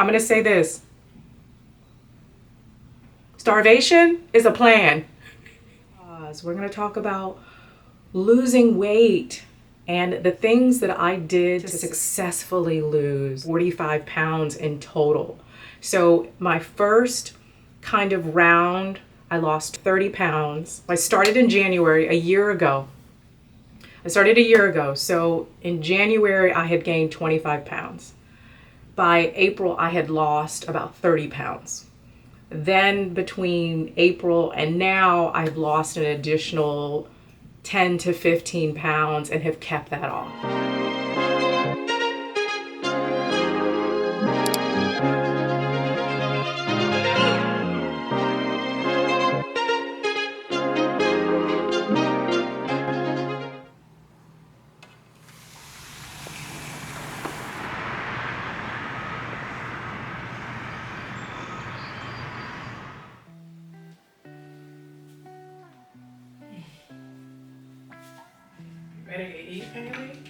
I'm going to say this. Starvation is a plan. So we're going to talk about losing weight and the things that I did to successfully lose 45 pounds in total. So my first kind of round, I lost 30 pounds. I started in January a year ago. So in January, I had gained 25 pounds. By April, I had lost about 30 pounds. Then between April and now, I've lost an additional 10 to 15 pounds and have kept that off. Ready to eat, Haley?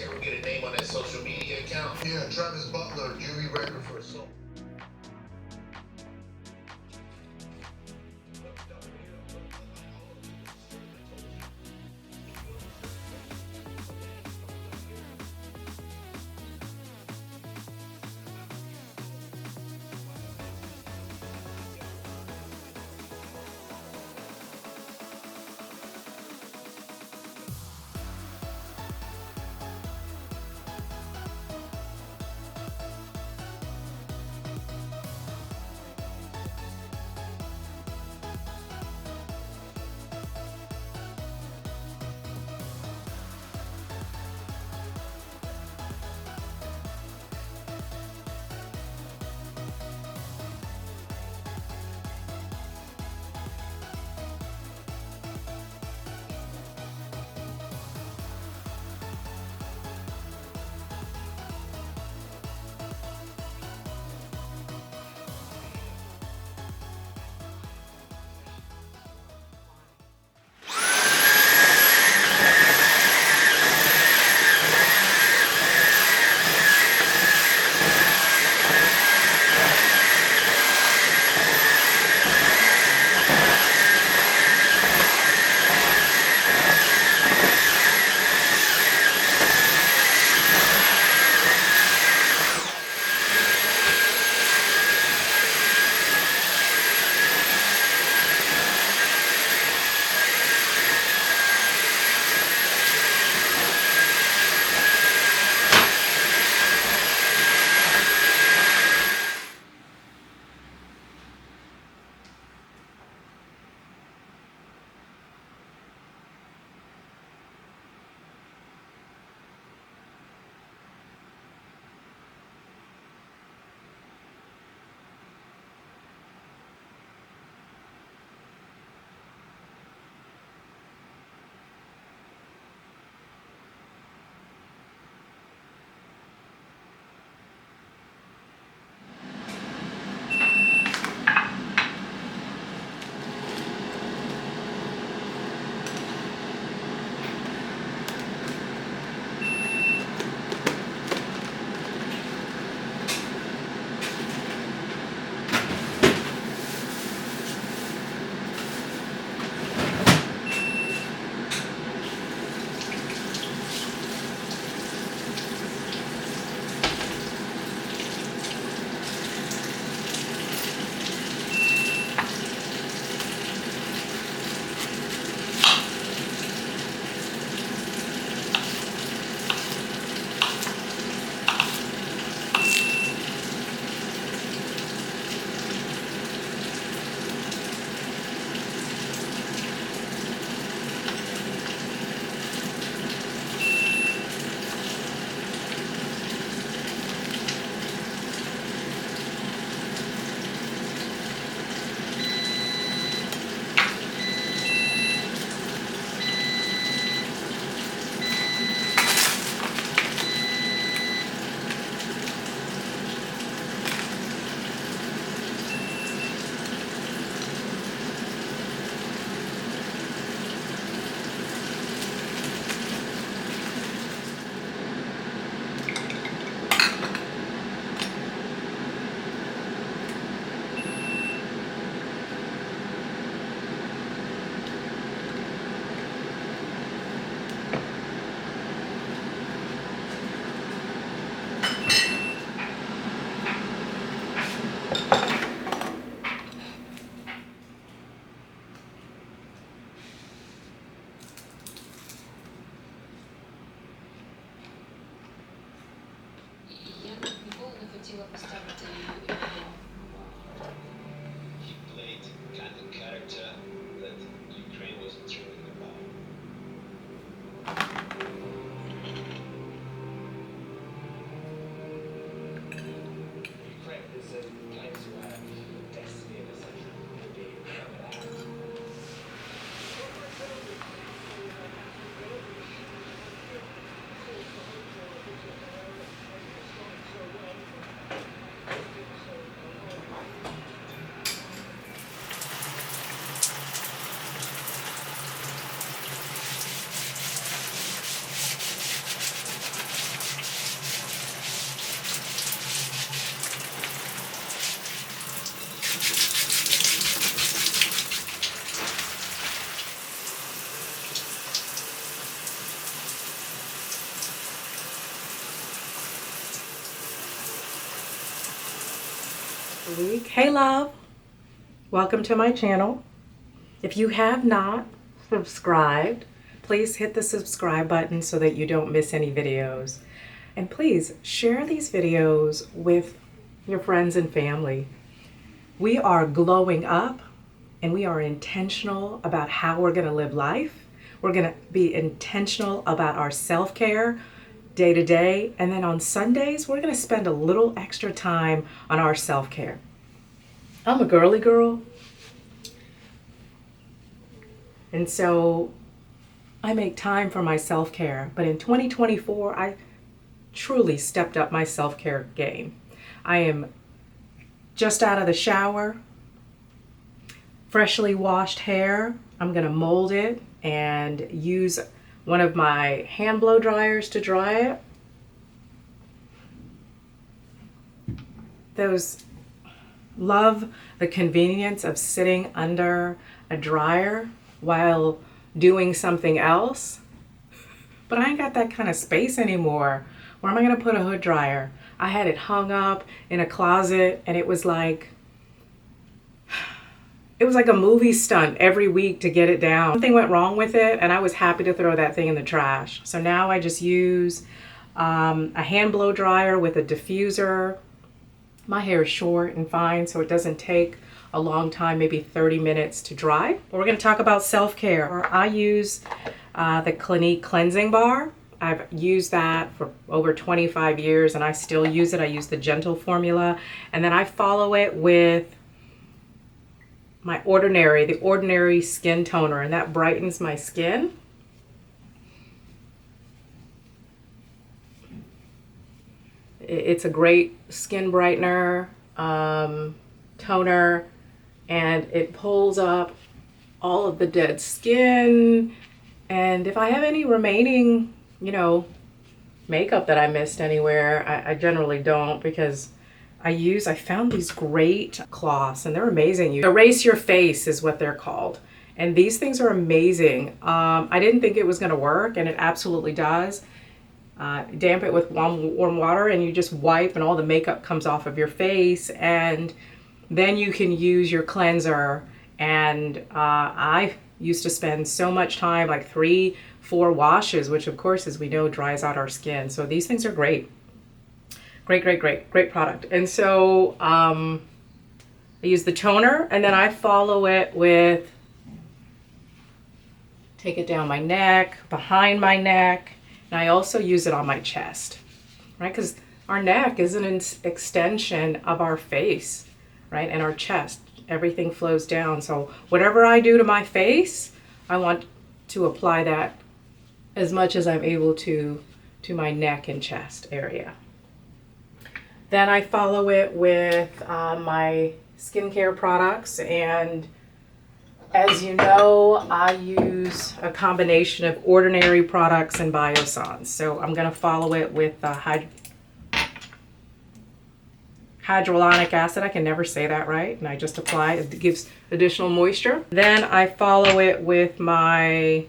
Ever get a name on that social media account? Yeah, Travis Butler, jury record for assault. хотела поставити He played kind of character that Ukraine wasn't dreaming about. Ukraine is a place where destiny and essential can be carried out. the week. Hey love, welcome to my channel. If you have not subscribed, please hit the subscribe button so that you don't miss any videos. And please share these videos with your friends and family. We are glowing up and we are intentional about how we're going to live life. We're going to be intentional about our self-care day to day. And then on Sundays, we're going to spend a little extra time on our self-care. I'm a girly girl. And so I make time for my self-care. But in 2024, I truly stepped up my self-care game. I am just out of the shower, freshly washed hair. I'm going to mold it and use one of my hand blow dryers to dry it. Love the convenience of sitting under a dryer while doing something else. But I ain't got that kind of space anymore. Where am I going to put a hood dryer? I had it hung up in a closet and it was like a movie stunt every week to get it down. Something went wrong with it and I was happy to throw that thing in the trash. So now I just use a hand blow dryer with a diffuser. My hair is short and fine, so it doesn't take a long time, maybe 30 minutes to dry. But we're going to talk about self-care. I use the Clinique cleansing bar. I've used that for over 25 years and I still use it. I use the gentle formula and then I follow it with the ordinary skin toner, and that brightens my skin. It's a great skin brightener, toner, and it pulls up all of the dead skin. And if I have any remaining, makeup that I missed anywhere, I generally don't, because I found these great cloths and they're amazing. You erase your face is what they're called. And these things are amazing. I didn't think it was gonna work and it absolutely does. Damp it with warm water and you just wipe and all the makeup comes off of your face, and then you can use your cleanser. And I used to spend so much time, like 3-4 washes, which of course, as we know, dries out our skin. So these things are great. Great product. And so I use the toner and then I follow it with, take it down my neck, behind my neck, and I also use it on my chest, right? Because our neck is an extension of our face, right? And our chest, everything flows down. So whatever I do to my face, I want to apply that as much as I'm able to my neck and chest area. Then I follow it with my skincare products, and as you know, I use a combination of ordinary products and Biossance. So I'm going to follow it with hyaluronic acid. I can never say that right, and I just apply it. It gives additional moisture. Then I follow it with my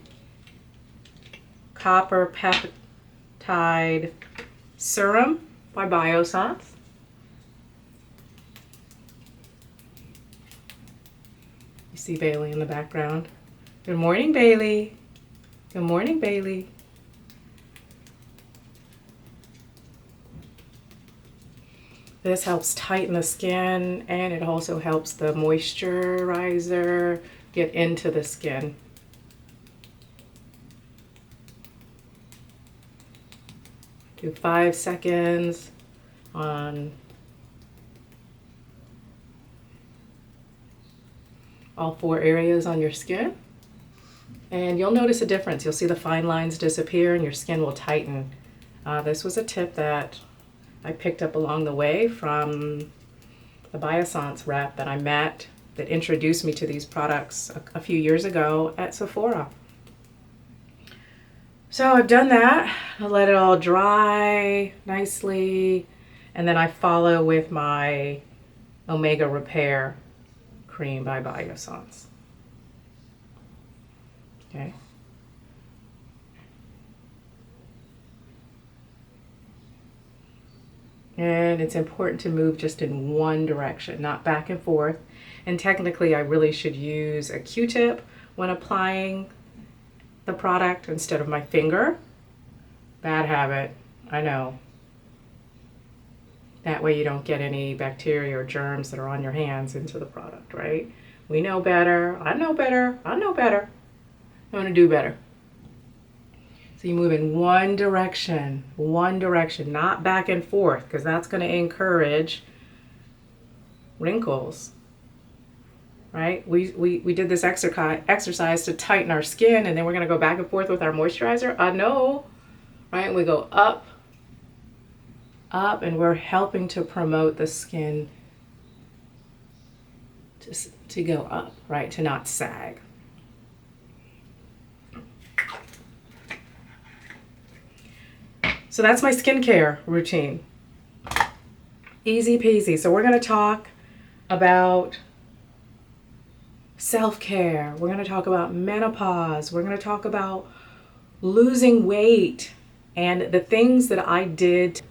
copper peptide serum by Biossance. You see Bailey in the background. Good morning, Bailey. Good morning, Bailey. This helps tighten the skin and it also helps the moisturizer get into the skin. Do 5 seconds on all 4 areas on your skin. And you'll notice a difference. You'll see the fine lines disappear and your skin will tighten. This was a tip that I picked up along the way from the Biossance rep that I met that introduced me to these products a few years ago at Sephora. So I've done that. I'll let it all dry nicely. And then I follow with my Omega Repair cream by Biossance. Okay. And it's important to move just in one direction, not back and forth. And technically, I really should use a Q-tip when applying the product instead of my finger. Bad habit, I know. That way you don't get any bacteria or germs that are on your hands into the product, right? We know better. I know better. I know better. I'm going to do better. So you move in one direction, not back and forth, because that's going to encourage wrinkles, right? We did this exercise to tighten our skin, and then we're going to go back and forth with our moisturizer. I know, right? We go up, and we're helping to promote the skin to go up, right? To not sag. So that's my skincare routine. Easy peasy. So we're going to talk about self-care. We're going to talk about menopause. We're going to talk about losing weight and the things that I did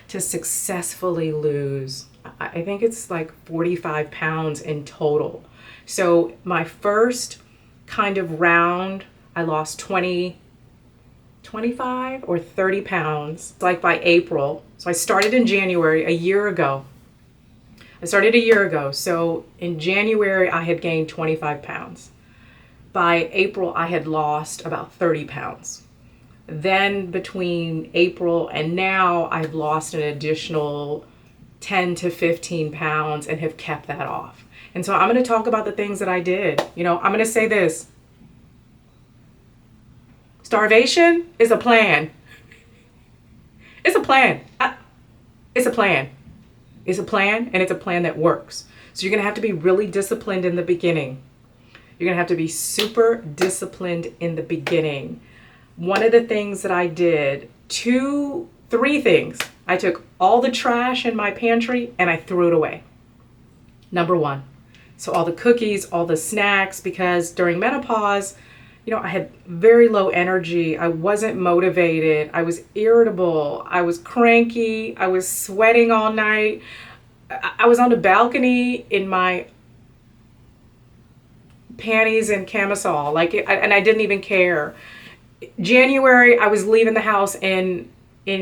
to successfully lose. I think it's like 45 pounds in total. So my first kind of round, I lost 25 or 30 pounds, like by April. So I started in January, a year ago. So in January, I had gained 25 pounds. By April, I had lost about 30 pounds. Then between April and now, I've lost an additional 10 to 15 pounds and have kept that off. And so I'm going to talk about the things that I did. You know, I'm going to say this. Starvation is a plan. It's a plan. It's a plan. It's a plan, and it's a plan that works. So you're going to have to be really disciplined in the beginning. You're going to have to be super disciplined in the beginning. One of the things that I did, three things. I took all the trash in my pantry and I threw it away. Number one. So all the cookies, all the snacks, because during menopause, you know, I had very low energy. I wasn't motivated. I was irritable. I was cranky. I was sweating all night. I was on the balcony in my panties and camisole, and I didn't even care. January, I was leaving the house in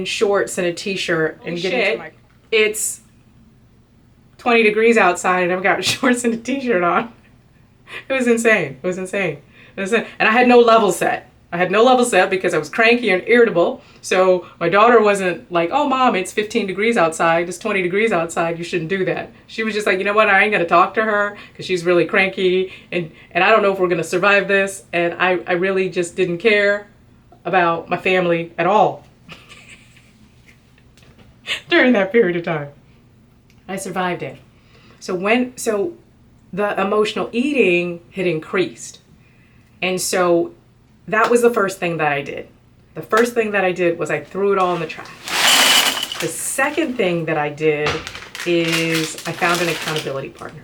shorts and a t-shirt and it's 20 degrees outside and I've got shorts and a t-shirt on. It was insane. And I had no level set. Because I was cranky and irritable. So my daughter wasn't like, oh, Mom, it's 15 degrees outside. It's 20 degrees outside. You shouldn't do that. She was just like, you know what? I ain't going to talk to her because she's really cranky. And I don't know if we're going to survive this. And I really just didn't care about my family at all during that period of time. I survived it. So the emotional eating had increased. And so that was the first thing that I did. The first thing that I did was I threw it all in the trash. The second thing that I did is I found an accountability partner.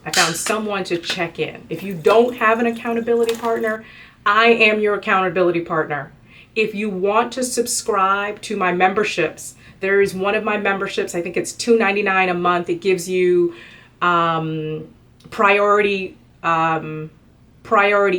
I found someone to check in. If you don't have an accountability partner, I am your accountability partner. If you want to subscribe to my memberships, there is one of my memberships, I think it's $2.99 a month. It gives you priority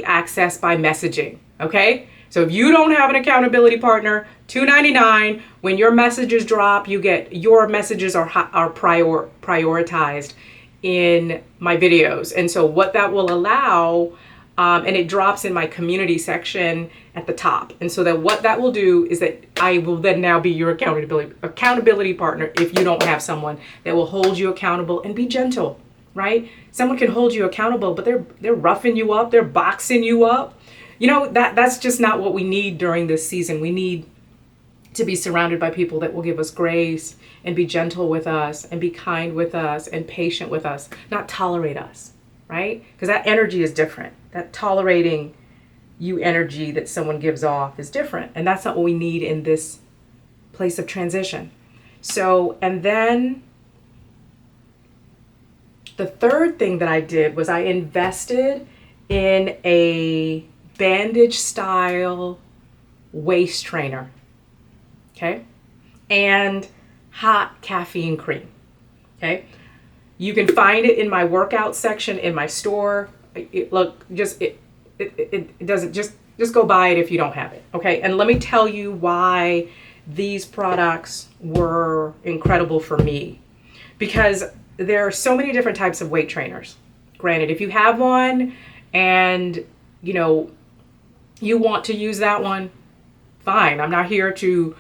access by messaging, okay? So if you don't have an accountability partner, $2.99, when your messages drop, your messages are prioritized in my videos. And so what that will allow, and it drops in my community section at the top. And so that what that will do is that I will then now be your accountability partner if you don't have someone that will hold you accountable and be gentle, right? Someone can hold you accountable, but they're roughing you up, they're boxing you up. You know, that's just not what we need during this season. We need to be surrounded by people that will give us grace and be gentle with us and be kind with us and patient with us, not tolerate us, right? Because that energy is different. That tolerating you energy that someone gives off is different. And that's not what we need in this place of transition. So, and then the third thing that I did was I invested in a bandage style waist trainer. Okay. And hot caffeine cream. Okay. You can find it in my workout section in my store. It doesn't, just go buy it if you don't have it. Okay. And let me tell you why these products were incredible for me, because there are so many different types of weight trainers. Granted, if you have one and you want to use that one, fine. I'm not here to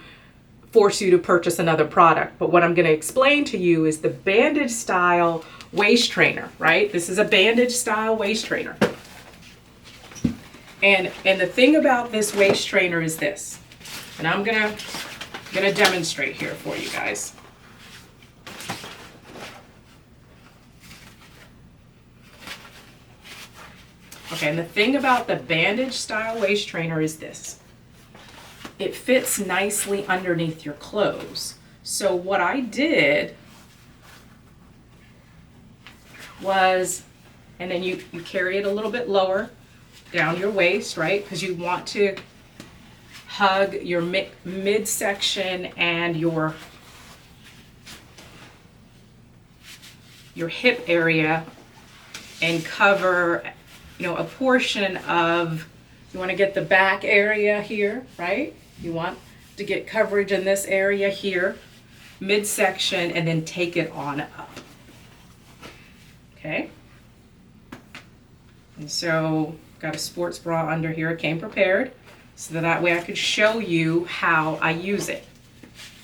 force you to purchase another product. But what I'm going to explain to you is the bandage style waist trainer, right? This is a bandage style waist trainer. And the thing about this waist trainer is this, and I'm gonna demonstrate here for you guys. Okay, and the thing about the bandage style waist trainer is this. It fits nicely underneath your clothes. So what I did was, and then you carry it a little bit lower down your waist, right? Because you want to hug your midsection and your hip area and cover, a portion of, you want to get the back area here, right? You want to get coverage in this area here, midsection, and then take it on up. Okay. And so got a sports bra under here. It came prepared so that way I could show you how I use it.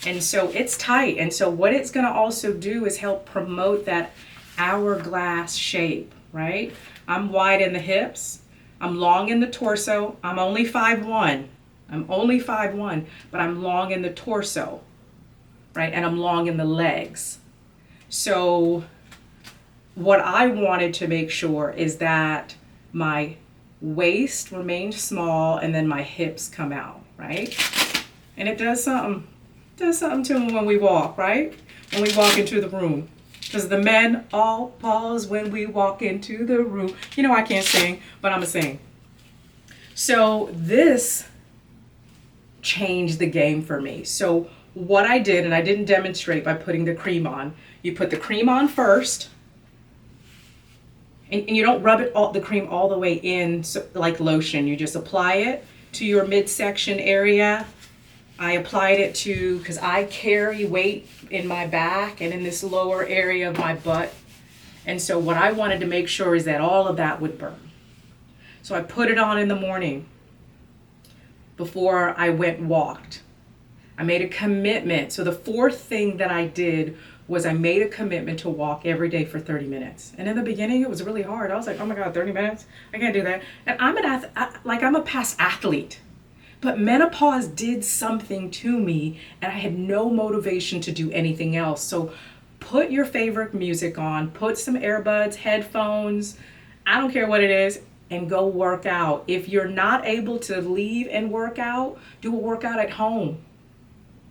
And so it's tight. And so what it's going to also do is help promote that hourglass shape, right? I'm wide in the hips. I'm long in the torso. I'm only 5'1". But I'm long in the torso, right? And I'm long in the legs. So what I wanted to make sure is that my waist remained small and then my hips come out, right? And it does something to them when we walk, right? When we walk into the room. Because the men all pause when we walk into the room. I can't sing, but I'm going to sing. So this changed the game for me. So what I did, and I didn't demonstrate by putting the cream on, you put the cream on first, and you don't rub the cream all the way in like lotion. You just apply it to your midsection area. I applied it because I carry weight in my back and in this lower area of my butt. And so what I wanted to make sure is that all of that would burn. So I put it on in the morning before I went and walked. I made a commitment. So the fourth thing that I did was I made a commitment to walk every day for 30 minutes. And in the beginning, it was really hard. I was like, oh my God, 30 minutes? I can't do that. And I'm a past athlete. But menopause did something to me, and I had no motivation to do anything else. So put your favorite music on, put some earbuds, headphones, I don't care what it is, and go work out. If you're not able to leave and work out, do a workout at home.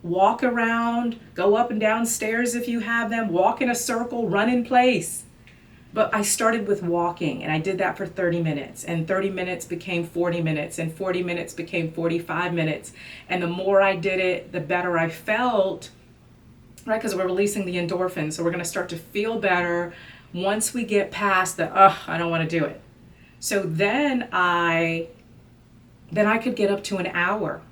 Walk around, go up and down stairs if you have them, walk in a circle, run in place. But I started with walking, and I did that for 30 minutes, and 30 minutes became 40 minutes, and 40 minutes became 45 minutes. And the more I did it, the better I felt, right? Because we're releasing the endorphins, so we're going to start to feel better once we get past the, I don't want to do it. So then I could get up to an hour.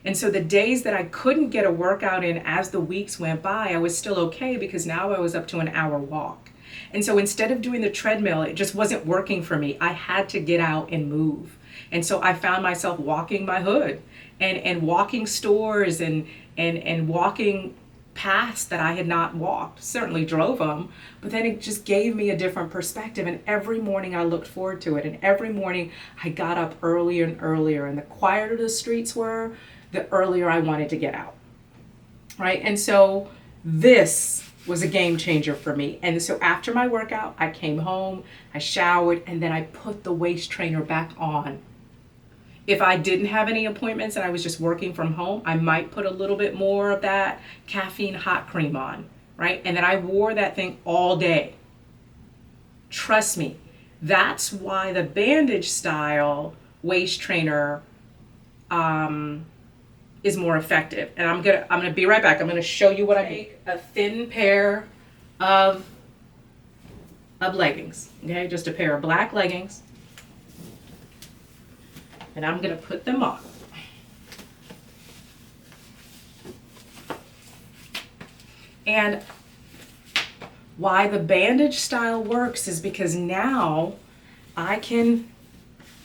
And so the days that I couldn't get a workout in as the weeks went by, I was still okay because now I was up to an hour walk. And so instead of doing the treadmill, it just wasn't working for me. I had to get out and move. And so I found myself walking my hood and walking stores and walking paths that I had not walked. Certainly drove them, but then it just gave me a different perspective. And every morning I looked forward to it. And every morning I got up earlier and earlier. And the quieter the streets were, the earlier I wanted to get out. Right? And so this was a game changer for me. And so after my workout, I came home, I showered, and then I put the waist trainer back on. If I didn't have any appointments and I was just working from home, I might put a little bit more of that caffeine hot cream on, right? And then I wore that thing all day. Trust me, that's why the bandage style waist trainer is more effective. And I'm gonna be right back. I'm gonna show you what I make. A thin pair of leggings, okay? Just a pair of black leggings. And I'm gonna put them on. And why the bandage style works is because now I can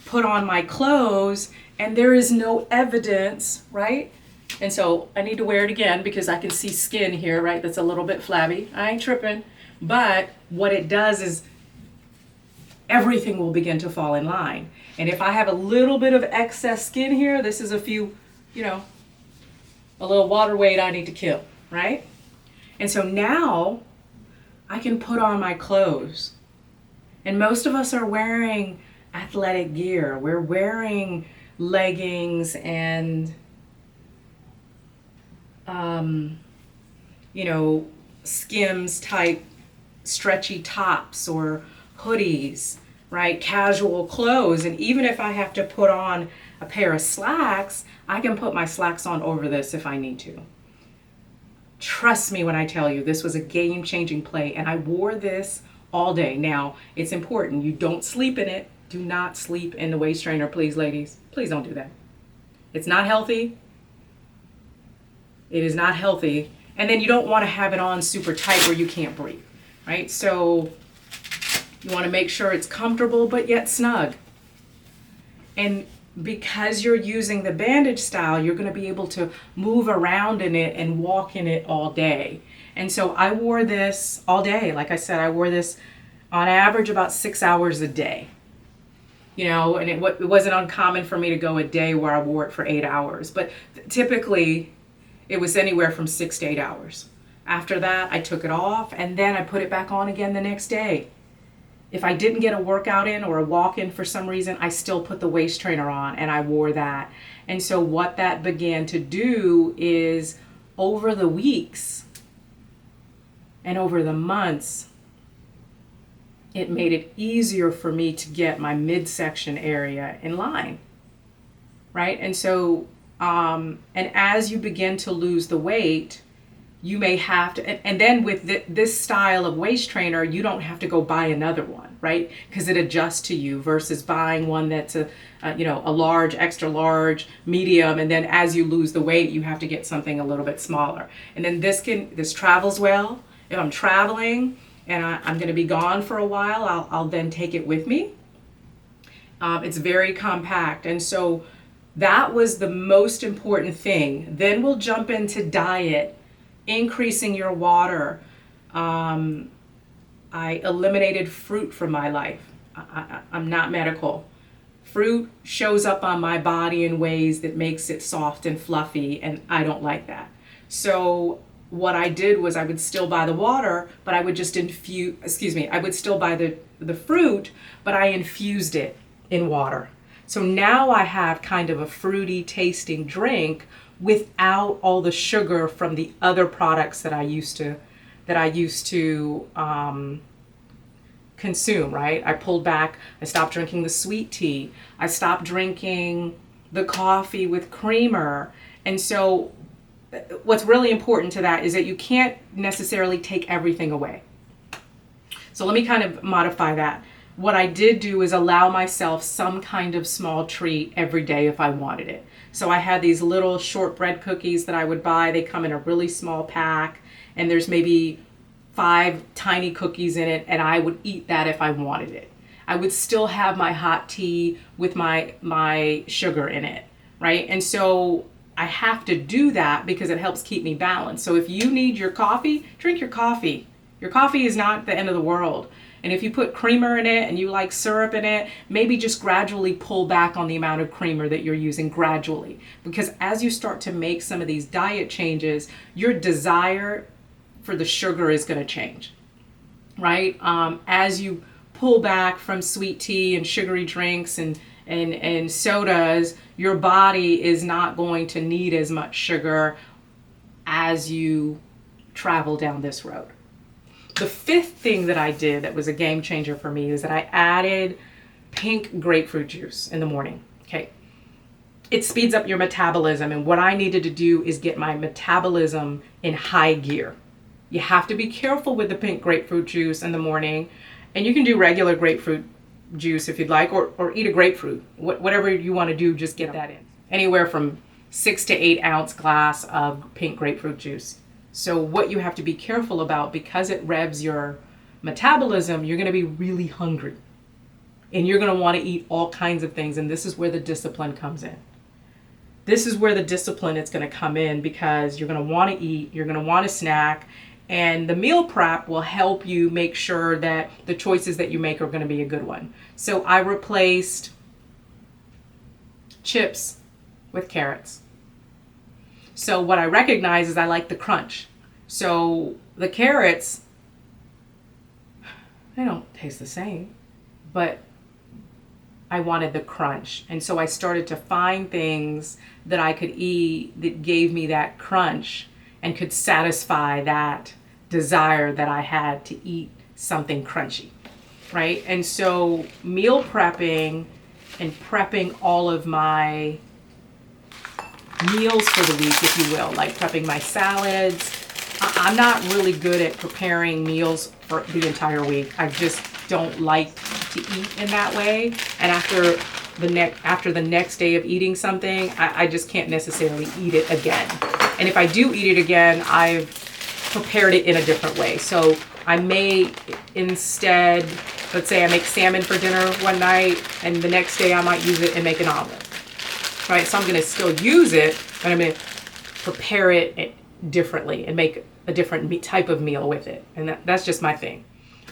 put on my clothes and there is no evidence, right? And so I need to wear it again because I can see skin here, right? That's a little bit flabby. I ain't tripping. But what it does is everything will begin to fall in line. And if I have a little bit of excess skin here, this is a few, a little water weight I need to kill, right? And so now I can put on my clothes. And most of us are wearing athletic gear. We're wearing leggings and, Skims type stretchy tops or hoodies, right? Casual clothes. And even if I have to put on a pair of slacks, I can put my slacks on over this if I need to. Trust me when I tell you, this was a game-changing play, and I wore this all day. Now, it's important. You don't sleep in it. Do not sleep in the waist trainer, please, ladies. Please don't do that. It's not healthy. It is not healthy. And then you don't want to have it on super tight where you can't breathe, right? So you want to make sure it's comfortable but yet snug. And because you're using the bandage style, you're going to be able to move around in it and walk in it all day. And so I wore this all day. Like I said, I wore this on average about 6 hours a day. And it wasn't uncommon for me to go a day where I wore it for 8 hours. But typically, it was anywhere from 6 to 8 hours. After that, I took it off, and then I put it back on again the next day. If I didn't get a workout in or a walk in for some reason, I still put the waist trainer on and I wore that. And so what that began to do is over the weeks and over the months, it made it easier for me to get my midsection area in line, right? And so, and as you begin to lose the weight, you may have to, and then with this style of waist trainer, you don't have to go buy another one, right? Because it adjusts to you versus buying one that's a large, extra large, medium, and then as you lose the weight, you have to get something a little bit smaller. And then this travels well. If I'm traveling and I'm going to be gone for a while, I'll then take it with me. It's very compact, and so that was the most important thing. Then we'll jump into diet. Increasing your water. I eliminated fruit from my life. I'm not medical. Fruit shows up on my body in ways that makes it soft and fluffy, and I don't like that. So what I did was I would still buy the water, but I would just I would still buy the fruit, but I infused it in water. So now I have kind of a fruity tasting drink without all the sugar from the other products that I used to consume, right? I pulled back. I stopped drinking the sweet tea. I stopped drinking the coffee with creamer. And so what's really important to that is that you can't necessarily take everything away. So let me kind of modify that. What I did do is allow myself some kind of small treat every day if I wanted it. So I had these little shortbread cookies that I would buy. They come in a really small pack, and there's maybe 5 tiny cookies in it, and I would eat that if I wanted it. I would still have my hot tea with my sugar in it, right? And so I have to do that because it helps keep me balanced. So if you need your coffee, drink your coffee. Your coffee is not the end of the world. And if you put creamer in it and you like syrup in it, maybe just gradually pull back on the amount of creamer that you're using gradually. Because as you start to make some of these diet changes, your desire for the sugar is going to change, right? As you pull back from sweet tea and sugary drinks and sodas, your body is not going to need as much sugar as you travel down this road. The 5th thing that I did that was a game changer for me is that I added pink grapefruit juice in the morning. Okay. it speeds up your metabolism. And what I needed to do is get my metabolism in high gear. You have to be careful with the pink grapefruit juice in the morning. And you can do regular grapefruit juice if you'd like, or eat a grapefruit. Whatever you want to do, just get that in. Anywhere from 6 to 8 ounce glass of pink grapefruit juice. So what you have to be careful about, because it revs your metabolism, you're going to be really hungry. And you're going to want to eat all kinds of things. And this is where the discipline comes in. This is where the discipline is going to come in, because you're going to want to eat, you're going to want to snack, and the meal prep will help you make sure that the choices that you make are going to be a good one. So I replaced chips with carrots. So what I recognize is I like the crunch. So the carrots, they don't taste the same, but I wanted the crunch. And so I started to find things that I could eat that gave me that crunch and could satisfy that desire that I had to eat something crunchy, right? And so meal prepping and prepping all of my meals for the week, if you will, like prepping my salads. I'm not really good at preparing meals for the entire week. I just don't like to eat in that way. And after the next day of eating something, I just can't necessarily eat it again. And if I do eat it again, I've prepared it in a different way. So I may instead, let's say I make salmon for dinner one night, and the next day I might use it and make an omelet. Right? So I'm going to still use it, but I'm going to prepare it differently and make a different type of meal with it. And that's just my thing.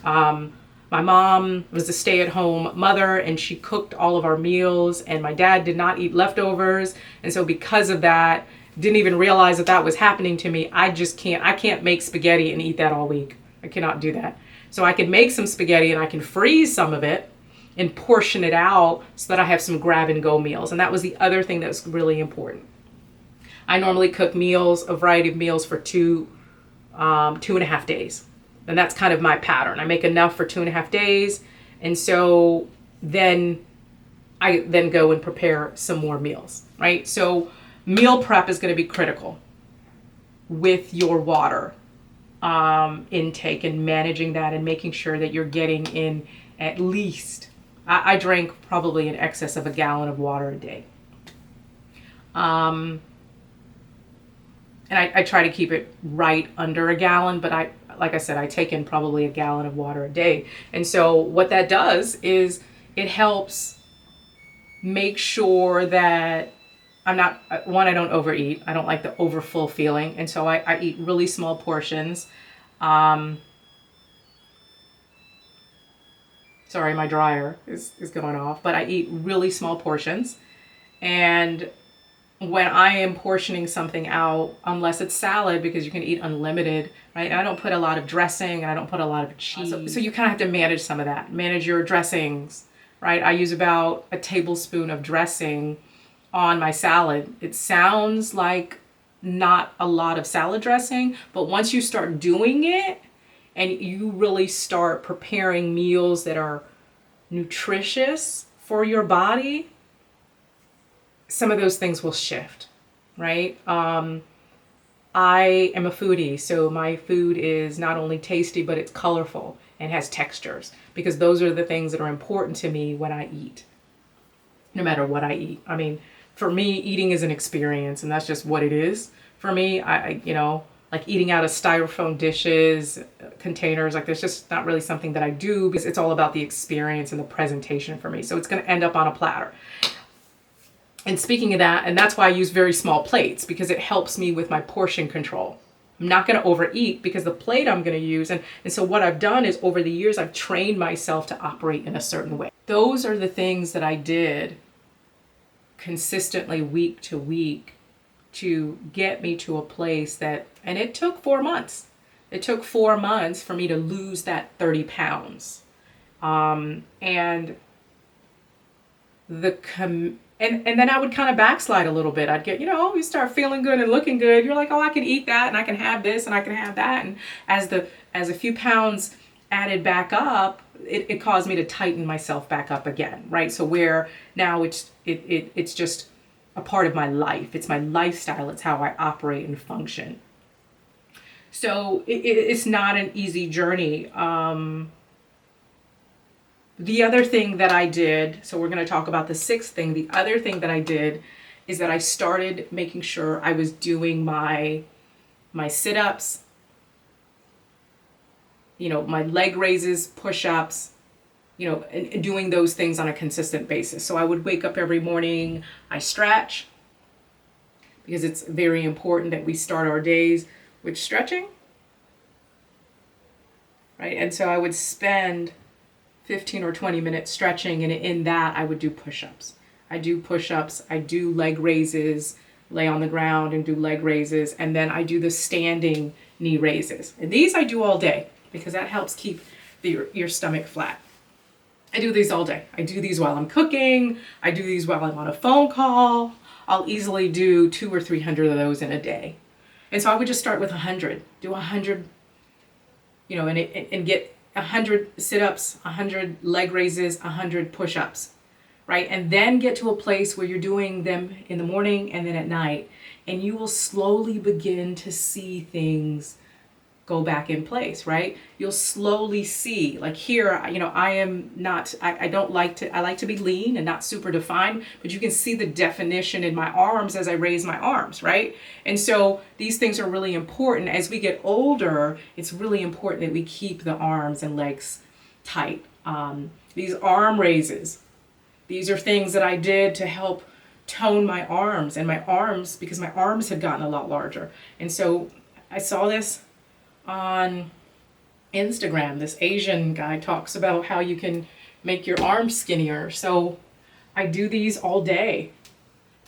My mom was a stay-at-home mother, and she cooked all of our meals, and my dad did not eat leftovers. And so because of that, didn't even realize that was happening to me. I can't make spaghetti and eat that all week. I cannot do that. So I can make some spaghetti and I can freeze some of it and portion it out so that I have some grab and go meals. And that was the other thing that was really important. I normally cook a variety of meals for 2.5 days. And that's kind of my pattern. I make enough for 2.5 days. And so then I go and prepare some more meals, right? So meal prep is going to be critical with your water intake and managing that and making sure that you're getting in at least, I drank probably in excess of 1 gallon of water a day. And I try to keep it right under 1 gallon, but like I said, I take in probably 1 gallon of water a day. And so what that does is it helps make sure that I don't overeat. I don't like the overfull feeling. And so I eat really small portions. Sorry, my dryer is going off, but I eat really small portions. And when I am portioning something out, unless it's salad, because you can eat unlimited, right? And I don't put a lot of dressing and I don't put a lot of cheese. So you kind of have to manage some of that. Manage your dressings, right? I use about a tablespoon of dressing on my salad. It sounds like not a lot of salad dressing, but once you start doing it and you really start preparing meals that are nutritious for your body, some of those things will shift, right? I am a foodie, so my food is not only tasty, but it's colorful and has textures, because those are the things that are important to me when I eat, no matter what I eat. I mean, for me, eating is an experience, and that's just what it is. For me, I like eating out of styrofoam dishes, containers, like there's just not really something that I do, because it's all about the experience and the presentation for me. So it's going to end up on a platter. And speaking of that, and that's why I use very small plates, because it helps me with my portion control. I'm not going to overeat because the plate I'm going to use. And so what I've done is over the years, I've trained myself to operate in a certain way. Those are the things that I did consistently week to week to get me to a place that, and it took 4 months. It took 4 months for me to lose that 30 pounds. And then I would kind of backslide a little bit. I'd get, you start feeling good and looking good. You're like, oh, I can eat that and I can have this and I can have that. And as a few pounds added back up, it caused me to tighten myself back up again, right? So where now it's just a part of my life. It's my lifestyle. It's how I operate and function. So it's not an easy journey. The other thing that I did, so we're going to talk about the sixth thing. The other thing that I did is that I started making sure I was doing my sit-ups, my leg raises, push-ups, and doing those things on a consistent basis. So I would wake up every morning, I stretch, because it's very important that we start our days with stretching, right? And so I would spend 15 or 20 minutes stretching, and in that I would do push-ups. I do push-ups, I do leg raises, lay on the ground and do leg raises, and then I do the standing knee raises. And these I do all day because that helps keep your stomach flat. I do these all day. I do these while I'm cooking. I do these while I'm on a phone call. I'll easily do 200 or 300 of those in a day. And so I would just start with 100. Do 100, and get 100 sit-ups, 100 leg raises, 100 push-ups, right? And then get to a place where you're doing them in the morning and then at night, and you will slowly begin to see things go back in place, right? You'll slowly see, like here, I like to be lean and not super defined, but you can see the definition in my arms as I raise my arms, right? And so these things are really important. As we get older, it's really important that we keep the arms and legs tight. These arm raises, these are things that I did to help tone my arms because my arms had gotten a lot larger. And so I saw this on Instagram. This Asian guy talks about how you can make your arms skinnier. So I do these all day,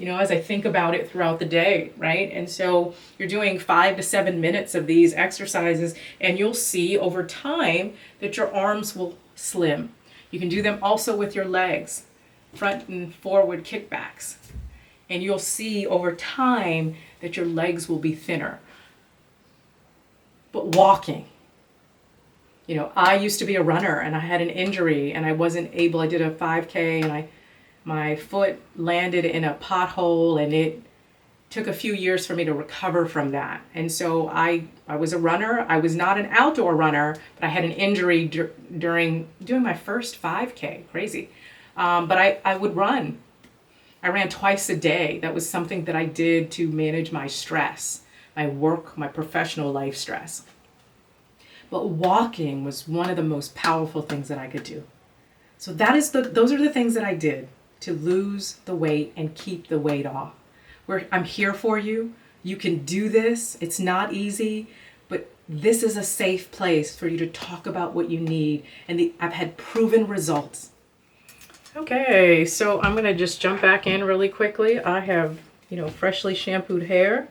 as I think about it throughout the day, right? And so you're doing 5 to 7 minutes of these exercises, and you'll see over time that your arms will slim. You can do them also with your legs, front and forward kickbacks. And you'll see over time that your legs will be thinner. But walking, I used to be a runner and I had an injury and I wasn't able, I did a 5K and my foot landed in a pothole, and it took a few years for me to recover from that. And so I was a runner. I was not an outdoor runner, but I had an injury during doing my first 5K, crazy. But I would run. I ran twice a day. That was something that I did to manage my stress, my work, my professional life stress. But walking was one of the most powerful things that I could do. So those are the things that I did to lose the weight and keep the weight off. I'm here for you. You can do this. It's not easy, but this is a safe place for you to talk about what you need. And I've had proven results. Okay, so I'm going to just jump back in really quickly. I have, freshly shampooed hair.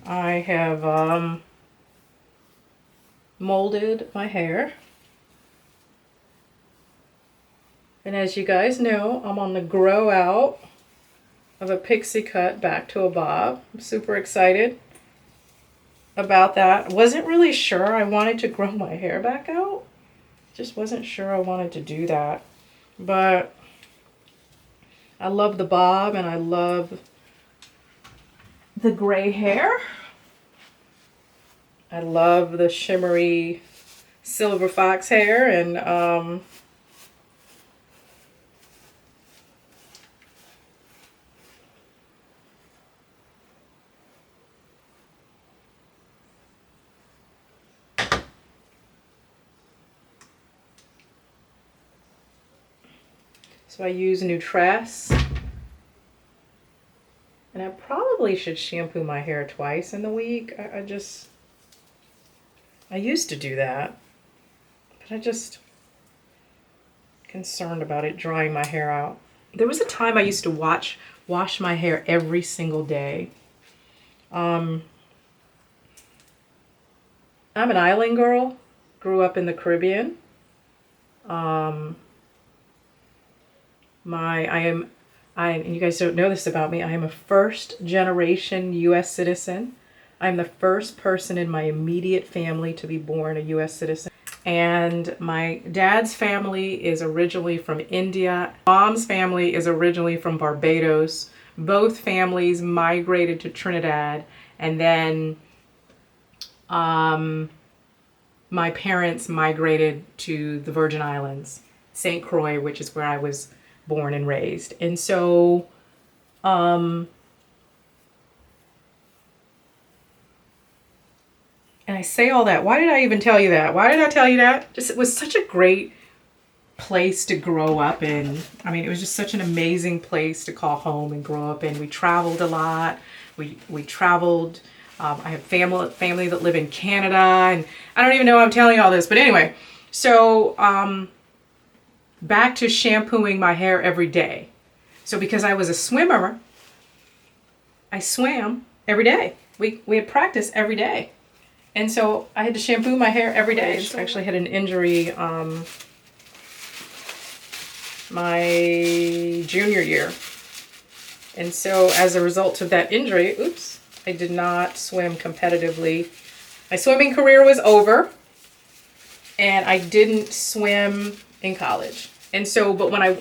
I have molded my hair. And as you guys know, I'm on the grow out of a pixie cut back to a bob. I'm super excited about that. Wasn't really sure I wanted to grow my hair back out. Just wasn't sure I wanted to do that. But I love the bob and I love the gray hair. I love the shimmery silver fox hair, and so I use Nutress, and I probably should shampoo my hair twice in the week. I used to do that, but I just concerned about it drying my hair out. There was a time I used to wash my hair every single day. I'm an island girl, grew up in the Caribbean. And you guys don't know this about me, I am a first generation U.S. citizen. I'm the first person in my immediate family to be born a U.S. citizen. And my dad's family is originally from India. Mom's family is originally from Barbados. both families migrated to Trinidad, and then my parents migrated to the Virgin Islands, St. Croix, which is where I was born and raised. And so, and I say all that. Why did I even tell you that? Why did I tell you that? Just, it was such a great place to grow up in. I mean, it was just such an amazing place to call home and grow up in. We traveled a lot. We traveled. I have family that live in Canada, and I don't even know why I'm telling you all this, but anyway. So back to shampooing my hair every day. So because I was a swimmer, I swam every day. We had practice every day. And so I had to shampoo my hair every day. I actually had an injury my junior year. And so as a result of that injury, I did not swim competitively. My swimming career was over, and I didn't swim in college. And so, but when I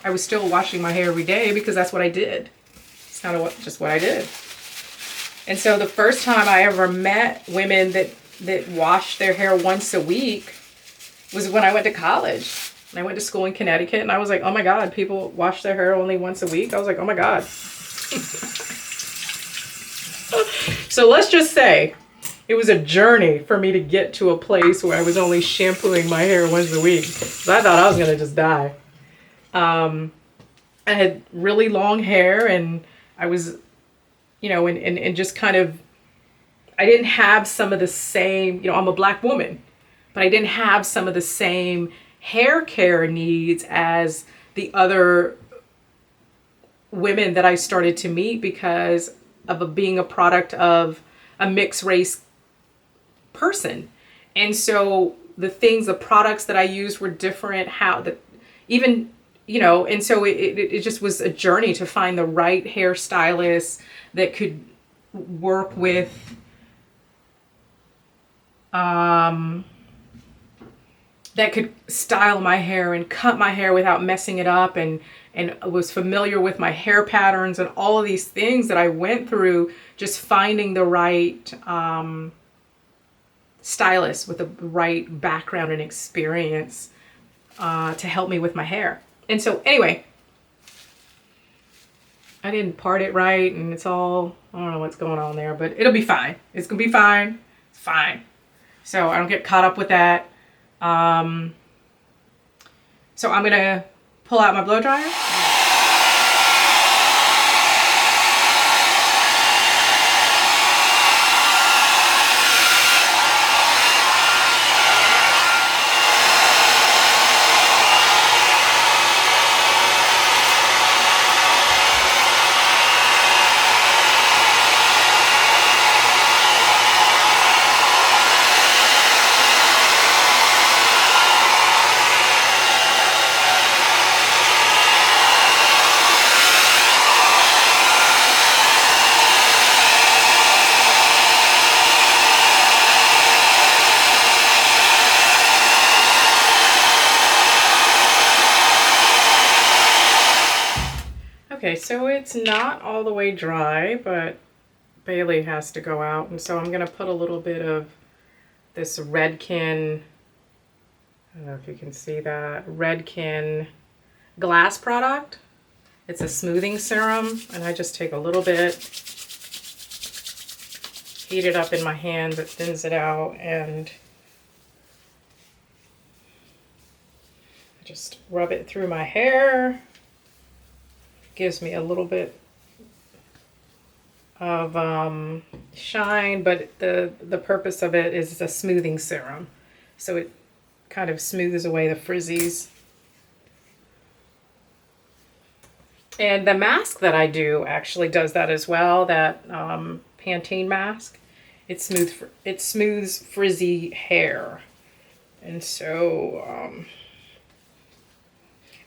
was still washing my hair every day because that's what I did. It's kind of just what I did. And so the first time I ever met women that washed their hair once a week was when I went to college. And I went to school in Connecticut, and I was like, oh my God, people wash their hair only once a week? I was like, oh my God. So let's just say it was a journey for me to get to a place where I was only shampooing my hair once a week. So I thought I was going to just die. I had really long hair, and I was, and just kind of, I didn't have some of the same, I'm a Black woman, but I didn't have some of the same hair care needs as the other women that I started to meet because of being a product of a mixed race person. And so the products that I used were different, and so it just was a journey to find the right hairstylist that could work with, that could style my hair and cut my hair without messing it up, and was familiar with my hair patterns and all of these things that I went through, just finding the right stylist with the right background and experience to help me with my hair. And so anyway, I didn't part it right, and it's all, I don't know what's going on there, but it'll be fine. It's gonna be fine. It's fine. So I don't get caught up with that. So I'm gonna pull out my blow dryer. Okay, so it's not all the way dry, but Bailey has to go out. And so I'm going to put a little bit of this Redken, I don't know if you can see that, Redken glass product. It's a smoothing serum, and I just take a little bit, heat it up in my hands, it thins it out, and I just rub it through my hair. Gives me a little bit of shine, but the purpose of it is a smoothing serum. So it kind of smooths away the frizzies. And the mask that I do actually does that as well, that Pantene mask. It smooths frizzy hair. And so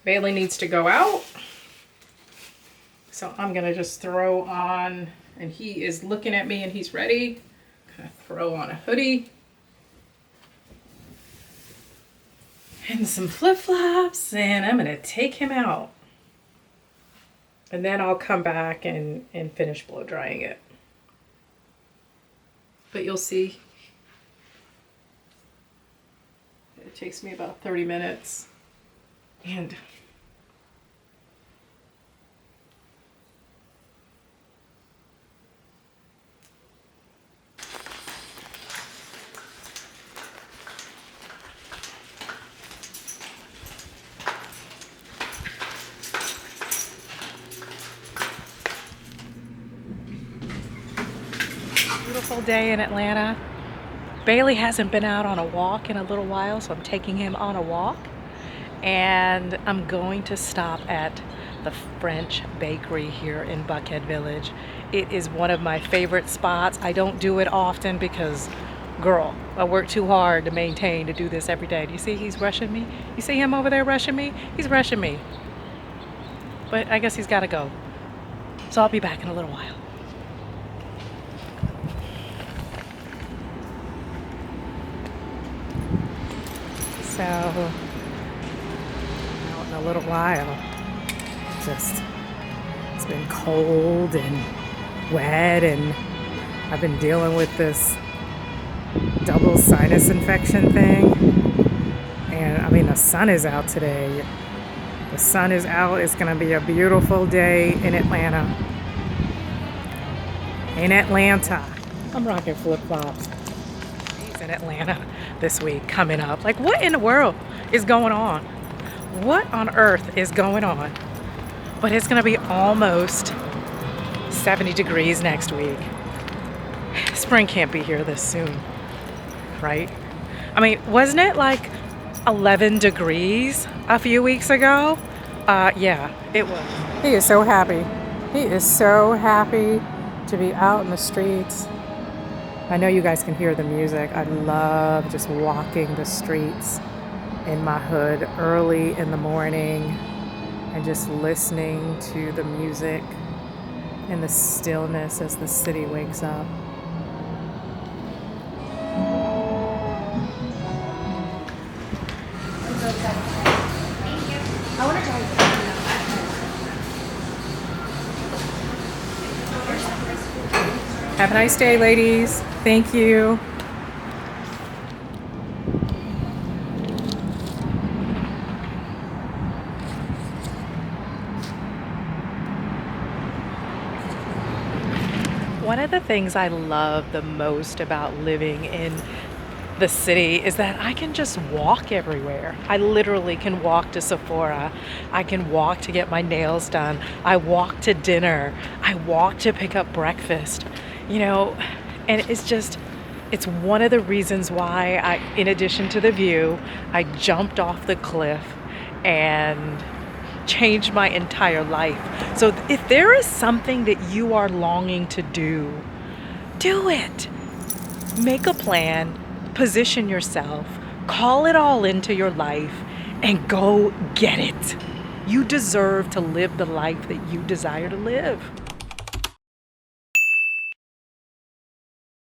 Bailey needs to go out. So I'm going to just throw on, and he is looking at me and he's ready. I'm going to throw on a hoodie and some flip-flops, and I'm going to take him out. And then I'll come back and finish blow drying it. But you'll see, it takes me about 30 minutes. And beautiful day in Atlanta. Bailey hasn't been out on a walk in a little while, so I'm taking him on a walk. And I'm going to stop at the French bakery here in Buckhead Village. It is one of my favorite spots. I don't do it often because, girl, I work too hard to do this every day. Do you see he's rushing me? You see him over there rushing me? He's rushing me. But I guess he's got to go. So I'll be back in a little while. So, out in a little while. It's been cold and wet, and I've been dealing with this double sinus infection thing. And I mean, the sun is out today. The sun is out. It's gonna be a beautiful day in Atlanta. I'm rocking flip-flops. In Atlanta this week coming up. Like, what in the world is going on? What on earth is going on? But it's gonna be almost 70 degrees next week. Spring can't be here this soon, right? I mean, wasn't it like 11 degrees a few weeks ago? Yeah, it was. He is so happy. He is so happy to be out in the streets. I know you guys can hear the music. I love just walking the streets in my hood early in the morning and just listening to the music and the stillness as the city wakes up. Have a nice day, ladies. Thank you. One of the things I love the most about living in the city is that I can just walk everywhere. I literally can walk to Sephora. I can walk to get my nails done. I walk to dinner. I walk to pick up breakfast. You know, and it's one of the reasons why in addition to the view, I jumped off the cliff and changed my entire life. So if there is something that you are longing to do it. Make a plan, position yourself, call it all into your life, and go get it. You deserve to live the life that you desire to live.